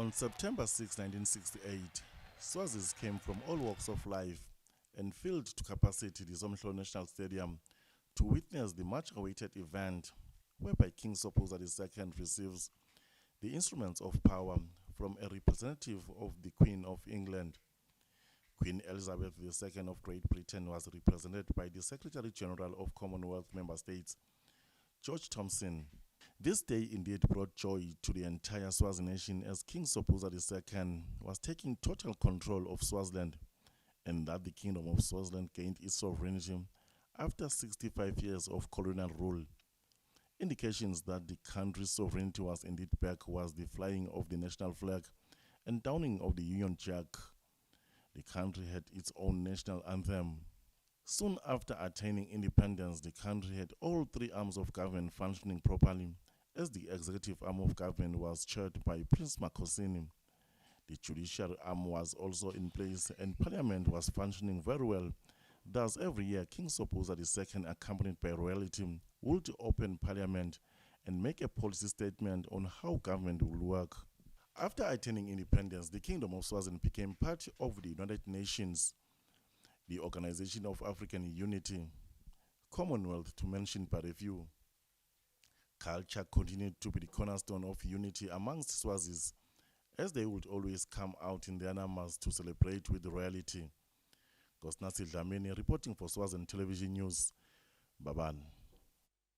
On September 6, 1968, Swazis came from all walks of life and filled to capacity the Sobhuza National Stadium to witness the much-awaited event whereby King Sobhuza II receives the instruments of power from a representative of the Queen of England. Queen Elizabeth II of Great Britain was represented by the Secretary General of Commonwealth Member States, George Thomson. This day indeed brought joy to the entire Swazi Nation as King Sobhuza II was taking total control of Swaziland, and that the Kingdom of Swaziland gained its sovereignty after 65 years of colonial rule. Indications that the country's sovereignty was indeed back was the flying of the national flag and downing of the Union Jack. The country had its own national anthem. Soon after attaining independence, the country had all three arms of government functioning properly, as the executive arm of government was chaired by Prince Makhosini. The judicial arm was also in place and parliament was functioning very well. Thus, every year, King Sobhuza II, accompanied by royalty, would open parliament and make a policy statement on how government will work. After attaining independence, the Kingdom of Swaziland became part of the United Nations, the Organization of African Unity, Commonwealth to mention but a few. Culture continued to be the cornerstone of unity amongst Swazis, as they would always come out in their numbers to celebrate with royalty. Gosnasi Dlamini reporting for Swaziland Television News, Baban.